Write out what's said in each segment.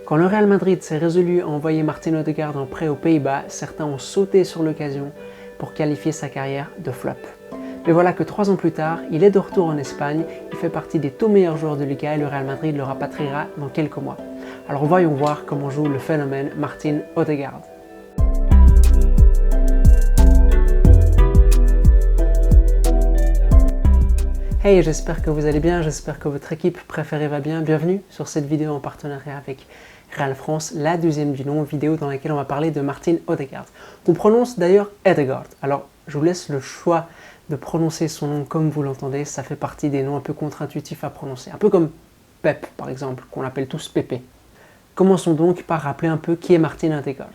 Quand le Real Madrid s'est résolu à envoyer Martin Odegaard en prêt aux Pays-Bas, certains ont sauté sur l'occasion pour qualifier sa carrière de flop. Mais voilà que 3 ans plus tard, il est de retour en Espagne, il fait partie des tout meilleurs joueurs de Liga et le Real Madrid le rapatriera dans quelques mois. Alors voyons voir comment joue le phénomène Martin Odegaard. Hey, j'espère que vous allez bien, j'espère que votre équipe préférée va bien. Bienvenue sur cette vidéo en partenariat avec Real France, la 12e du nom, vidéo dans laquelle on va parler de Martin Odegaard. On prononce d'ailleurs Odegaard. Alors, je vous laisse le choix de prononcer son nom comme vous l'entendez. Ça fait partie des noms un peu contre-intuitifs à prononcer. Un peu comme Pep, par exemple, qu'on appelle tous Pépé. Commençons donc par rappeler un peu qui est Martin Odegaard.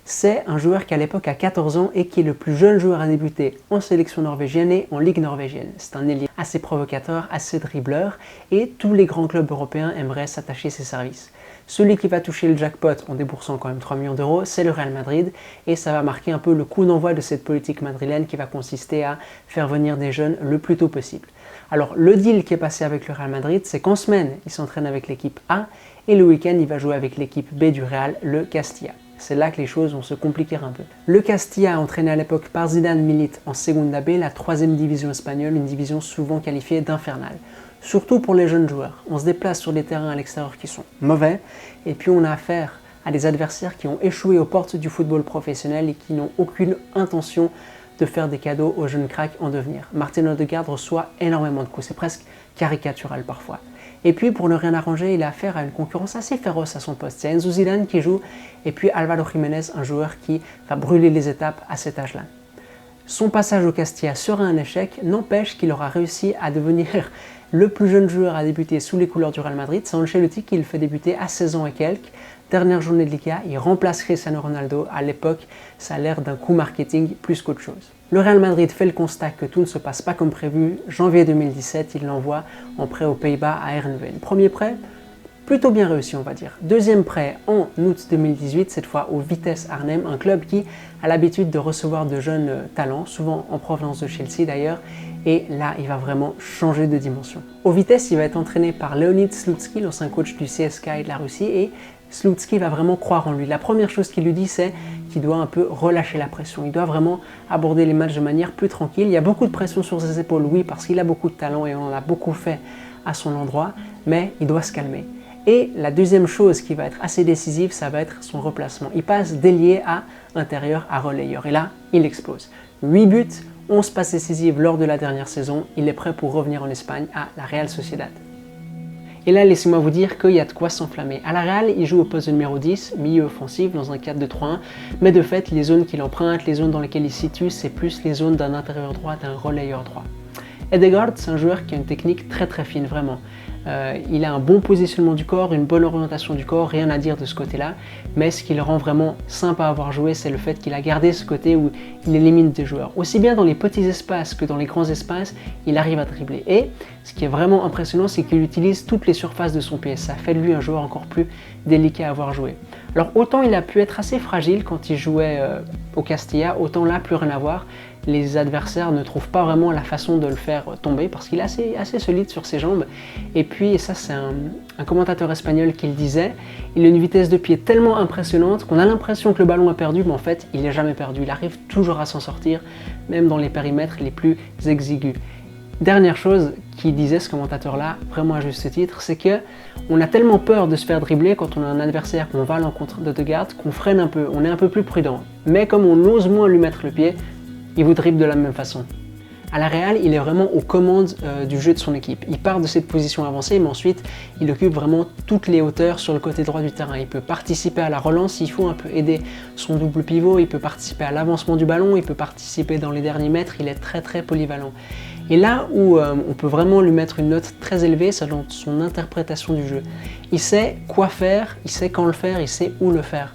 C'est un joueur qui à l'époque a 14 ans et qui est le plus jeune joueur à débuter en sélection norvégienne et en Ligue norvégienne. C'est un ailier assez provocateur, assez dribbleur et tous les grands clubs européens aimeraient s'attacher ses services. Celui qui va toucher le jackpot en déboursant quand même 3 millions d'euros, c'est le Real Madrid et ça va marquer un peu le coup d'envoi de cette politique madrilène qui va consister à faire venir des jeunes le plus tôt possible. Alors le deal qui est passé avec le Real Madrid, c'est qu'en semaine, il s'entraîne avec l'équipe A et le week-end, il va jouer avec l'équipe B du Real, le Castilla. C'est là que les choses vont se compliquer un peu. Le Castilla, entraîné à l'époque par Zidane, milite en Segunda B, la 3e division espagnole, une division souvent qualifiée d'infernale. Surtout pour les jeunes joueurs. On se déplace sur des terrains à l'extérieur qui sont mauvais, et puis on a affaire à des adversaires qui ont échoué aux portes du football professionnel et qui n'ont aucune intention de faire des cadeaux aux jeunes cracks en devenir. Martin Odegaard reçoit énormément de coups, c'est presque caricatural parfois. Et puis, pour ne rien arranger, il a affaire à une concurrence assez féroce à son poste. Il y a Enzo Zidane qui joue, et puis Álvaro Jiménez, un joueur qui va brûler les étapes à cet âge-là. Son passage au Castilla sera un échec, n'empêche qu'il aura réussi à devenir le plus jeune joueur à débuter sous les couleurs du Real Madrid. C'est Ancelotti qui le fait débuter à 16 ans et quelques. Dernière journée de Liga, il remplace Cristiano Ronaldo. À l'époque, ça a l'air d'un coup marketing plus qu'autre chose. Le Real Madrid fait le constat que tout ne se passe pas comme prévu. Janvier 2017, il l'envoie en prêt aux Pays-Bas à Heerenveen. Premier prêt, plutôt bien réussi on va dire. Deuxième prêt en août 2018, cette fois au Vitesse Arnhem, un club qui a l'habitude de recevoir de jeunes talents, souvent en provenance de Chelsea d'ailleurs, et là il va vraiment changer de dimension. Au Vitesse, il va être entraîné par Leonid Slutsky, l'ancien coach du CSKA et de la Russie, et Slutsky va vraiment croire en lui. La première chose qu'il lui dit, c'est qu'il doit un peu relâcher la pression. Il doit vraiment aborder les matchs de manière plus tranquille. Il y a beaucoup de pression sur ses épaules, oui, parce qu'il a beaucoup de talent et on en a beaucoup fait à son endroit, mais il doit se calmer. Et la deuxième chose qui va être assez décisive, ça va être son replacement. Il passe d'ailier à intérieur à relayeur. Et là, il explose. 8 buts, 11 passes décisives lors de la dernière saison. Il est prêt pour revenir en Espagne à la Real Sociedad. Et là, laissez-moi vous dire qu'il y a de quoi s'enflammer. À la Real, il joue au poste de numéro 10, milieu offensif, dans un 4-2-3-1. Mais de fait, les zones qu'il emprunte, les zones dans lesquelles il se situe, c'est plus les zones d'un intérieur droit, d'un relayeur droit. Odegaard, c'est un joueur qui a une technique très très fine, vraiment. Il a un bon positionnement du corps, une bonne orientation du corps, rien à dire de ce côté-là. Mais ce qui le rend vraiment sympa à avoir joué, c'est le fait qu'il a gardé ce côté où il élimine des joueurs. Aussi bien dans les petits espaces que dans les grands espaces, il arrive à dribbler. Et ce qui est vraiment impressionnant, c'est qu'il utilise toutes les surfaces de son pied. Ça fait de lui un joueur encore plus délicat à avoir joué. Alors autant il a pu être assez fragile quand il jouait au Castilla, autant là, plus rien à voir. Les adversaires ne trouvent pas vraiment la façon de le faire tomber parce qu'il est assez solide sur ses jambes. Et puis, et ça c'est un commentateur espagnol qui le disait, il a une vitesse de pied tellement impressionnante qu'on a l'impression que le ballon est perdu, mais en fait il n'est jamais perdu. Il arrive toujours à s'en sortir, même dans les périmètres les plus exigus. Dernière chose qu'il disait ce commentateur-là, vraiment à juste titre, c'est que on a tellement peur de se faire dribbler quand on a un adversaire qu'on va à l'encontre d'Odegaard qu'on freine un peu, on est un peu plus prudent. Mais comme on ose moins lui mettre le pied, il vous dribble de la même façon. À la Real, il est vraiment aux commandes du jeu de son équipe. Il part de cette position avancée, mais ensuite, il occupe vraiment toutes les hauteurs sur le côté droit du terrain. Il peut participer à la relance s'il faut, un peu aider son double pivot, il peut participer à l'avancement du ballon, il peut participer dans les derniers mètres, il est très très polyvalent. Et là où on peut vraiment lui mettre une note très élevée, c'est dans son interprétation du jeu. Il sait quoi faire, il sait quand le faire, il sait où le faire.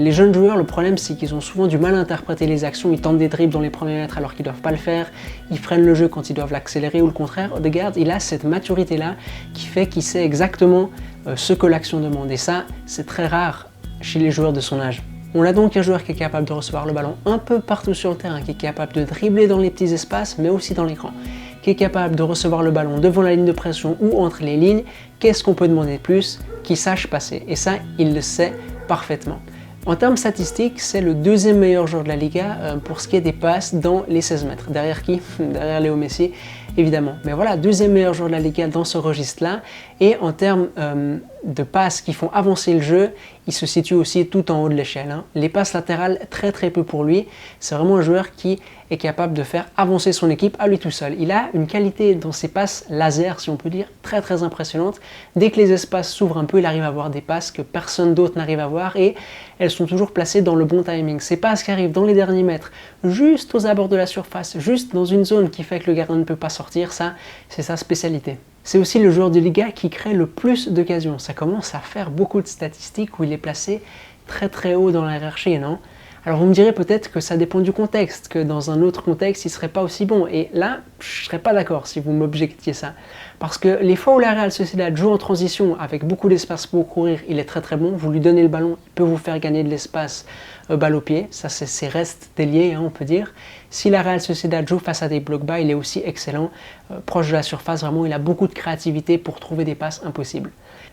Les jeunes joueurs, le problème c'est qu'ils ont souvent du mal à interpréter les actions, ils tentent des dribbles dans les premiers mètres alors qu'ils ne doivent pas le faire, ils freinent le jeu quand ils doivent l'accélérer ou le contraire. Odegaard, il a cette maturité-là qui fait qu'il sait exactement ce que l'action demande et ça, c'est très rare chez les joueurs de son âge. On a donc un joueur qui est capable de recevoir le ballon un peu partout sur le terrain, qui est capable de dribbler dans les petits espaces mais aussi dans l'écran, qui qui est capable de recevoir le ballon devant la ligne de pression ou entre les lignes, qu'est-ce qu'on peut demander de plus? Qu'il sache passer. Et ça, il le sait parfaitement. En termes statistiques, c'est le deuxième meilleur joueur de la Liga pour ce qui est des passes dans les 16 mètres. Derrière qui? Derrière Léo Messi, évidemment. Mais voilà, deuxième meilleur joueur de la Liga dans ce registre-là. Et en termes de passes qui font avancer le jeu, il se situe aussi tout en haut de l'échelle. Les passes latérales, très peu pour lui. C'est vraiment un joueur qui est capable de faire avancer son équipe à lui tout seul. Il a une qualité dans ses passes laser, si on peut dire, très impressionnante. Dès que les espaces s'ouvrent un peu, il arrive à avoir des passes que personne d'autre n'arrive à voir et elles sont toujours placées dans le bon timing. Ces passes qui arrivent dans les derniers mètres, juste aux abords de la surface, juste dans une zone qui fait que le gardien ne peut pas sortir, ça, c'est sa spécialité. C'est aussi le joueur de Liga qui crée le plus d'occasions. Ça commence à faire beaucoup de statistiques où il est placé très haut dans la hiérarchie, non? Alors vous me direz peut-être que ça dépend du contexte, que dans un autre contexte, il ne serait pas aussi bon. Et là, je ne serais pas d'accord si vous m'objectiez ça. Parce que les fois où la Real Sociedad joue en transition avec beaucoup d'espace pour courir, il est très bon. Vous lui donnez le ballon, il peut vous faire gagner de l'espace balle au pied. Ça, c'est ses restes déliés, on peut dire. Si la Real Sociedad joue face à des blocs bas, il est aussi excellent. Proche de la surface, vraiment, il a beaucoup de créativité pour trouver des passes impossibles.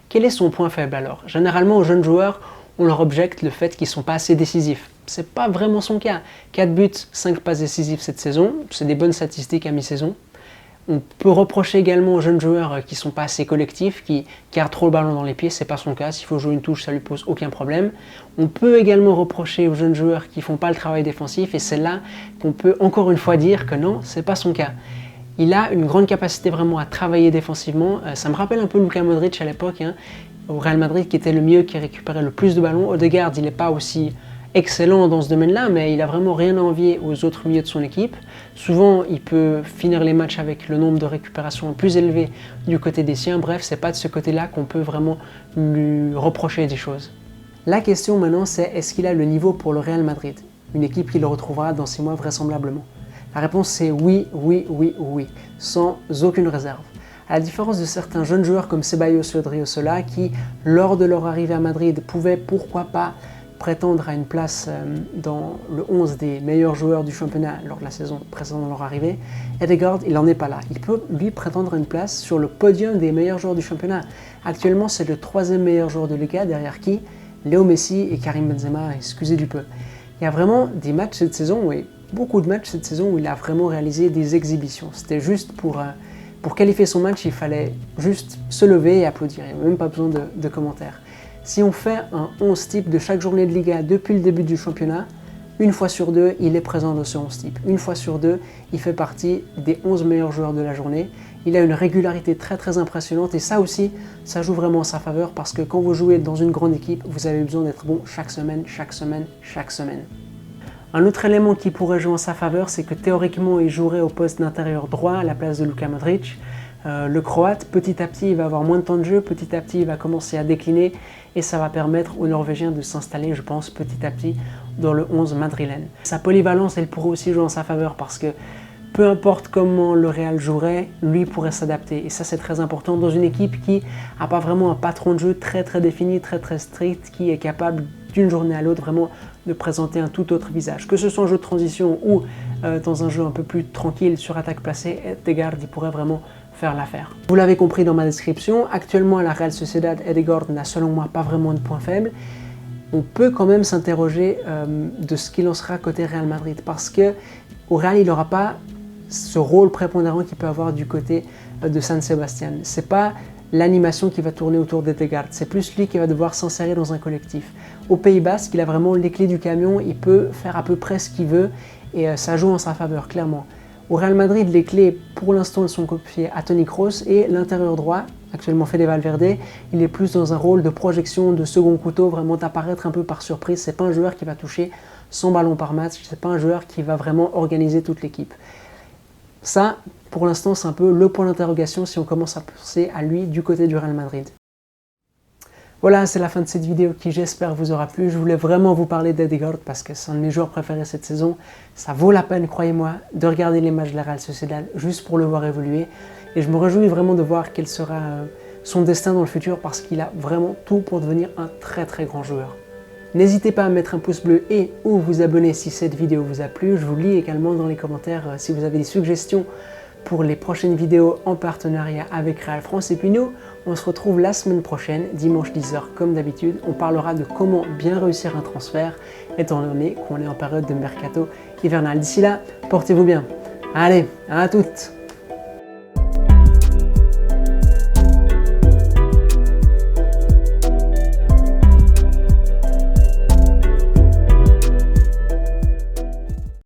Quel est son point faible alors? Généralement, aux jeunes joueurs, on leur objecte le fait qu'ils ne sont pas assez décisifs. Ce n'est pas vraiment son cas. 4 buts, 5 passes décisives cette saison, c'est des bonnes statistiques à mi-saison. On peut reprocher également aux jeunes joueurs qui ne sont pas assez collectifs, qui gardent trop le ballon dans les pieds, ce n'est pas son cas. S'il faut jouer une touche, ça ne lui pose aucun problème. On peut également reprocher aux jeunes joueurs qui ne font pas le travail défensif, et c'est là qu'on peut encore une fois dire que non, ce n'est pas son cas. Il a une grande capacité vraiment à travailler défensivement. Ça me rappelle un peu Luka Modric à l'époque, au Real Madrid, qui était le milieu qui récupérait le plus de ballons. Odegaard, il n'est pas aussi excellent dans ce domaine-là, mais il n'a vraiment rien à envier aux autres milieux de son équipe. Souvent, il peut finir les matchs avec le nombre de récupérations le plus élevé du côté des siens. Bref, c'est pas de ce côté-là qu'on peut vraiment lui reprocher des choses. La question maintenant, c'est est-ce qu'il a le niveau pour le Real Madrid? Une équipe qui le retrouvera dans 6 mois vraisemblablement. La réponse c'est oui, sans aucune réserve. À la différence de certains jeunes joueurs comme Ceballos et Odriozola qui, lors de leur arrivée à Madrid, pouvaient pourquoi pas prétendre à une place dans le 11 des meilleurs joueurs du championnat lors de la saison précédant leur arrivée, Odegaard, il n'en est pas là. Il peut lui prétendre à une place sur le podium des meilleurs joueurs du championnat. Actuellement, c'est le 3e meilleur joueur de Liga, derrière qui? Léo Messi et Karim Benzema, excusez du peu. Il y a vraiment des matchs cette saison, oui, beaucoup de matchs cette saison où il a vraiment réalisé des exhibitions. C'était juste pour qualifier son match, il fallait juste se lever et applaudir. Il n'y a même pas besoin de commentaires. Si on fait un 11 type de chaque journée de Liga depuis le début du championnat, une fois sur 2, il est présent dans ce 11 type. Une fois sur 2, il fait partie des 11 meilleurs joueurs de la journée. Il a une régularité très impressionnante et ça aussi, ça joue vraiment en sa faveur parce que quand vous jouez dans une grande équipe, vous avez besoin d'être bon chaque semaine. Un autre élément qui pourrait jouer en sa faveur, c'est que théoriquement, il jouerait au poste d'intérieur droit à la place de Luka Modric. Le Croate, petit à petit, il va avoir moins de temps de jeu, petit à petit, il va commencer à décliner et ça va permettre aux Norvégiens de s'installer, je pense, petit à petit dans le 11 madrilène. Sa polyvalence, elle pourrait aussi jouer en sa faveur parce que peu importe comment le Real jouerait, lui pourrait s'adapter. Et ça, c'est très important dans une équipe qui n'a pas vraiment un patron de jeu très défini, très strict, qui est capable d'une journée à l'autre vraiment de présenter un tout autre visage. Que ce soit en jeu de transition ou dans un jeu un peu plus tranquille sur attaque placée, Odegaard, il pourrait vraiment faire l'affaire. Vous l'avez compris dans ma description, actuellement à la Real Sociedad, Odegaard n'a selon moi pas vraiment de point faible. On peut quand même s'interroger de ce qu'il en sera côté Real Madrid parce que au Real, il n'aura pas ce rôle prépondérant qu'il peut avoir du côté de San Sebastián. C'est pas l'animation qui va tourner autour d'Odegaard, c'est plus lui qui va devoir s'insérer dans un collectif. Au Pays Basque, il a vraiment les clés du camion, il peut faire à peu près ce qu'il veut et ça joue en sa faveur, clairement. Au Real Madrid, les clés, pour l'instant, elles sont confiées à Toni Kroos et l'intérieur droit, actuellement Fede Valverde, il est plus dans un rôle de projection, de second couteau, vraiment d'apparaître un peu par surprise. C'est pas un joueur qui va toucher 100 ballons par match, c'est pas un joueur qui va vraiment organiser toute l'équipe. Ça, pour l'instant, c'est un peu le point d'interrogation si on commence à penser à lui du côté du Real Madrid. Voilà, c'est la fin de cette vidéo qui, j'espère, vous aura plu. Je voulais vraiment vous parler d'Odegaard parce que c'est un de mes joueurs préférés cette saison. Ça vaut la peine, croyez-moi, de regarder les matchs de la Real Sociedad juste pour le voir évoluer. Et je me réjouis vraiment de voir quel sera son destin dans le futur parce qu'il a vraiment tout pour devenir un très grand joueur. N'hésitez pas à mettre un pouce bleu et ou vous abonner si cette vidéo vous a plu. Je vous lis également dans les commentaires si vous avez des suggestions pour les prochaines vidéos en partenariat avec Real France. Et puis nous, on se retrouve la semaine prochaine, dimanche 10h comme d'habitude. On parlera de comment bien réussir un transfert, étant donné qu'on est en période de mercato hivernal. D'ici là, portez-vous bien. Allez, à toutes!